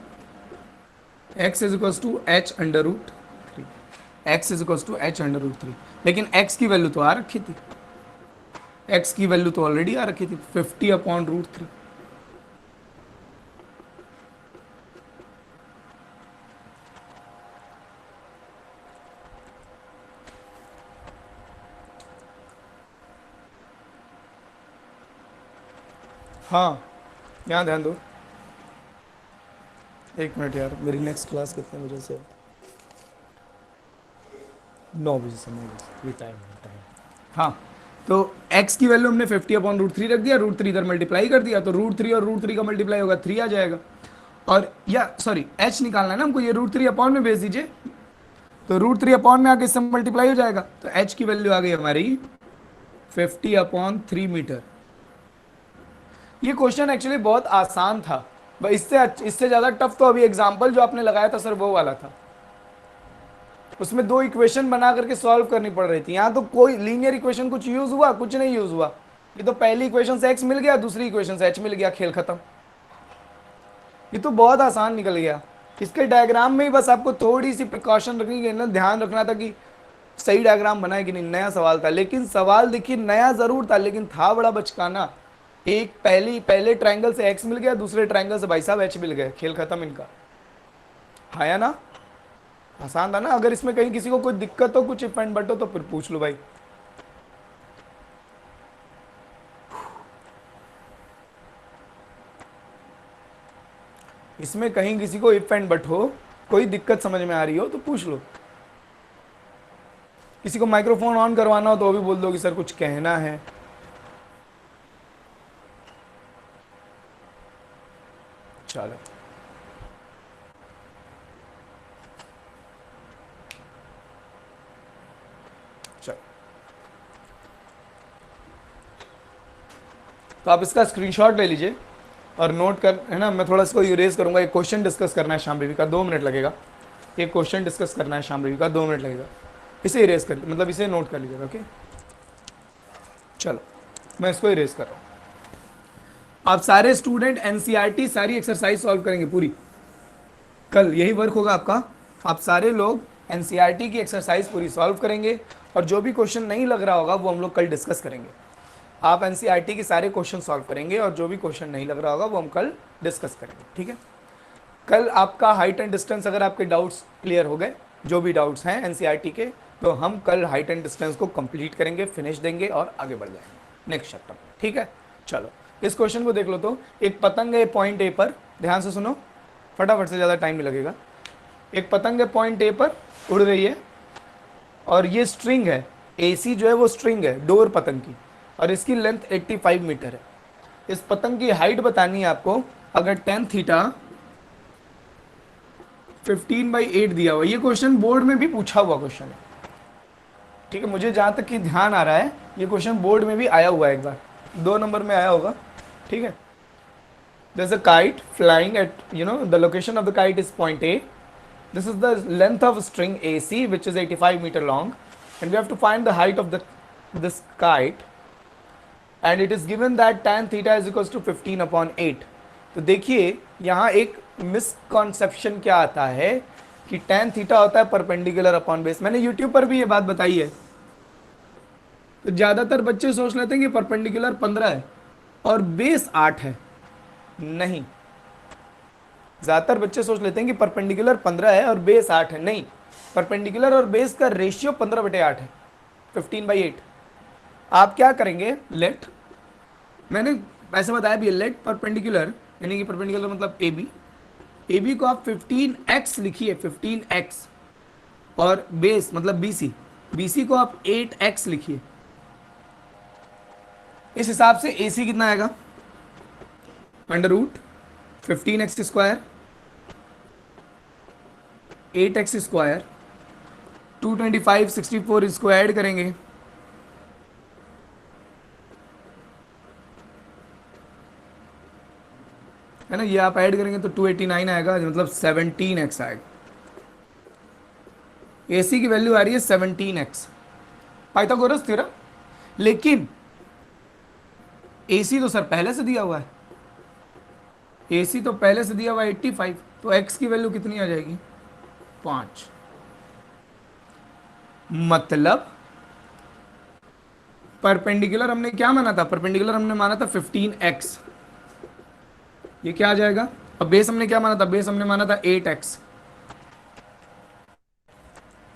x is equals to h√3, x is equals to h√3। लेकिन x की वैल्यू तो आ रखी थी, x की वैल्यू तो ऑलरेडी आ रखी थी 50/√3। हाँ यहाँ ध्यान दो, एक मिनट यार, मेरी नेक्स्ट क्लास कितने बजे से, 9 बजे से, 9 बजे। टाइम। हाँ तो x की वैल्यू हमने 50/√3 रख दिया, √3 इधर मल्टीप्लाई कर दिया, तो √3 और √3 का मल्टीप्लाई होगा 3 आ जाएगा। और या सॉरी h निकालना है ना हमको, ये √3 अपॉन में भेज दीजिए, तो √3 अपॉन में आके इससे मल्टीप्लाई हो जाएगा। तो h की वैल्यू आ गई हमारी 50/3 मीटर। ये क्वेश्चन एक्चुअली बहुत आसान था, इससे ज़्यादा टफ तो अभी एग्जाम्पल जो आपने लगाया था सर वो वाला था, उसमें 2 इक्वेशन बना करके सॉल्व करनी पड़ रही थी। यहाँ तो कोई लीनियर इक्वेशन कुछ यूज हुआ, कुछ नहीं यूज हुआ। ये तो पहली इक्वेशन से x मिल गया, दूसरी इक्वेशन से h मिल गया, खेल खत्म। ये तो बहुत आसान निकल गया। इसके डायग्राम में ही बस आपको थोड़ी सी प्रिकॉशन रखनी है ना, ध्यान रखना था कि सही डायग्राम बना है कि नहीं। नया सवाल था, लेकिन सवाल देखिए नया जरूर था, लेकिन था बड़ा बचकाना। एक पहले ट्रायंगल से एक्स मिल गया, दूसरे ट्रायंगल से भाई साहब एच मिल गए, खेल खत्म इनका। आया ना, आसान था ना। अगर इसमें कहीं किसी को कोई दिक्कत हो, कुछ इफ एंड बट हो, तो फिर पूछ लो भाई। इसमें कहीं किसी को इफ एंड बट हो, कोई दिक्कत समझ में आ रही हो तो पूछ लो। किसी को माइक्रोफोन ऑन करवाना हो तो वो भी बोल दो कि सर कुछ कहना है। चलो चलो, तो आप इसका स्क्रीनशॉट ले लीजिए और नोट कर, है ना। मैं थोड़ा इसको इरेज करूंगा। एक क्वेश्चन डिस्कस करना है शाम बेबी का, 2 मिनट लगेगा। एक क्वेश्चन डिस्कस करना है शाम बेबी का, 2 मिनट लगेगा। इसे इरेज कर, मतलब इसे नोट कर लीजिएगा, ओके। चलो मैं इसको इरेज कर रहा हूँ। आप सारे स्टूडेंट एनसीईआरटी सारी एक्सरसाइज सॉल्व करेंगे पूरी। कल यही वर्क होगा आपका। आप सारे लोग एनसीईआरटी की एक्सरसाइज पूरी सॉल्व करेंगे, और जो भी क्वेश्चन नहीं लग रहा होगा वो हम लोग कल डिस्कस करेंगे। आप एनसीईआरटी के सारे क्वेश्चन सॉल्व करेंगे, और जो भी क्वेश्चन नहीं लग रहा होगा वो हम कल डिस्कस करेंगे, ठीक है। कल आपका हाइट एंड डिस्टेंस, अगर आपके डाउट्स क्लियर हो गए, जो भी डाउट्स हैं एनसीईआरटी के, तो हम कल हाइट एंड डिस्टेंस को कंप्लीट करेंगे, फिनिश देंगे और आगे बढ़ जाएंगे नेक्स्ट चैप्टर में, ठीक है। चलो इस क्वेश्चन को देख लो। तो एक पतंग है पॉइंट ए पर, ध्यान से सुनो फटाफट से, ज़्यादा टाइम नहीं लगेगा। एक पतंग है पॉइंट ए पर, उड़ रही है, और ये स्ट्रिंग है, एसी जो है वो स्ट्रिंग है डोर पतंग की, और इसकी लेंथ 85 मीटर है। इस पतंग की हाइट बतानी है आपको। अगर टेन थीटा 15/8 दिया हुआ, ये क्वेश्चन बोर्ड में भी पूछा हुआ क्वेश्चन है, ठीक है। मुझे जहां तक कि ध्यान आ रहा है ये क्वेश्चन बोर्ड में भी आया हुआ है, एक बार 2 नंबर में आया होगा, ठीक है। There's a kite flying at, the location of the kite is point A. This is the length of string AC, which is 85 meter long, and we have to find the height of this kite, and it is given that tan theta is equals to 15/8. तो देखिए यहाँ एक misconception क्या आता है कि tan theta होता है परपेंडिकुलर अपॉन बेस। मैंने यूट्यूब पर भी ये बात बताई है। तो ज़्यादातर बच्चे सोच लेते हैं कि परपेंडिकुलर 15 है और बेस 8 है। नहीं, ज़्यादातर बच्चे सोच लेते हैं कि परपेंडिकुलर 15 है और बेस 8 है। नहीं, परपेंडिकुलर और बेस का रेशियो 15/8 है, 15/8। आप क्या करेंगे, लेट, मैंने ऐसे बताया भी, लेट परपेंडिकुलर, यानी कि परपेंडिकुलर मतलब ए बी, ए बी को आप 15x लिखिए, 15x, और बेस मतलब बी सी, बी सी को आप 8x लिखिए। इस हिसाब से ए सी कितना आएगा, √15x², 8x², 225, 64 इसको ऐड करेंगे, है ना। ये आप ऐड करेंगे तो 289 आएगा, मतलब 17x आएगा। AC की वैल्यू आ रही है 17x, पाइथागोरस थ्योरम। लेकिन AC तो सर पहले से दिया हुआ है, AC तो पहले से दिया हुआ है 85, तो x की वैल्यू कितनी आ जाएगी, 5। मतलब परपेंडिकुलर हमने क्या माना था, परपेंडिकुलर हमने माना था 15x, ये क्या आ जाएगा। अब बेस हमने क्या माना था, बेस हमने माना था 8x,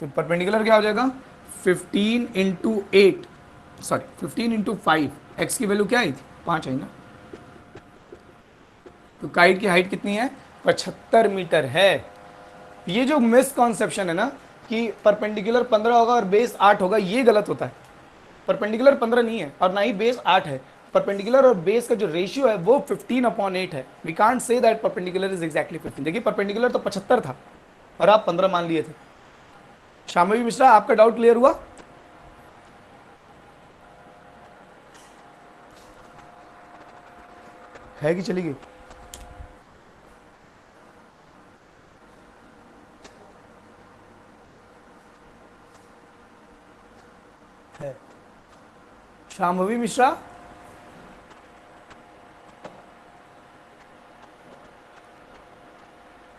तो परपेंडिकुलर क्या हो जाएगा, 15 एक्स की वैल्यू क्या आई थी, 5 आई ना। तो काइट की हाइट कितनी है, 75 मीटर है। ये जो मिसकॉन्सेप्शन है ना कि परपेंडिकुलर 15 होगा और बेस 8 होगा, ये गलत होता है। परपेंडिकुलर 15 नहीं है और ना ही बेस 8 है। परपेंडिकुलर और बेस का जो रेशियो है वो 15/8 है। We can't say that perpendicular is exactly 15। देखिए परपेंडिकुलर तो 75 था और आप 15 मान लिए थे। शामवी मिश्रा, आपका डाउट क्लियर हुआ। है कि चली गई। है शामवी मिश्रा,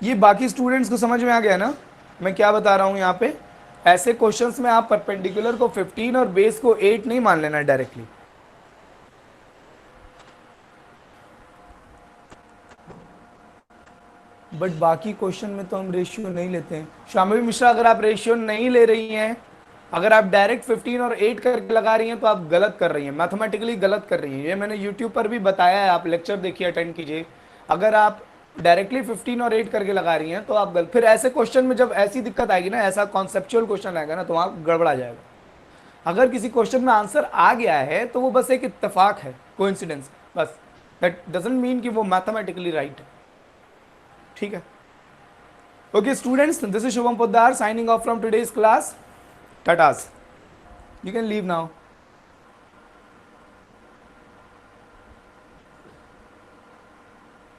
ये बाकी स्टूडेंट्स को समझ में आ गया ना मैं क्या बता रहा हूँ यहाँ पे? ऐसे क्वेश्चंस में आप परपेंडिकुलर को 15 और बेस को 8 नहीं मान लेना डायरेक्टली। बट बाकी क्वेश्चन में तो हम रेशियो नहीं लेते हैं। शामिल मिश्रा, अगर आप रेशियो नहीं ले रही हैं, अगर आप डायरेक्ट 15 और 8 करके लगा रही हैं तो आप गलत कर रही हैं, मैथमेटिकली गलत कर रही हैं। ये मैंने यूट्यूब पर भी बताया है, आप लेक्चर देखिए, अटेंड कीजिए। अगर आप डायरेक्टली 15 और 8 करके लगा रही हैं तो आप गलत। फिर ऐसे क्वेश्चन में जब ऐसी दिक्कत आएगी ना, ऐसा कॉन्सेप्चुअल क्वेश्चन आएगा ना, तो वहाँ गड़बड़ा जाएगा। अगर किसी क्वेश्चन में आंसर आ गया है तो वो बस एक इत्तेफाक है, कोइंसिडेंस, बस। दैट डजंट मीन कि वो मैथमेटिकली राइट है। ठीक है? Okay, students, this is Shubham Poddar signing off from today's class. Tatas. You can leave now.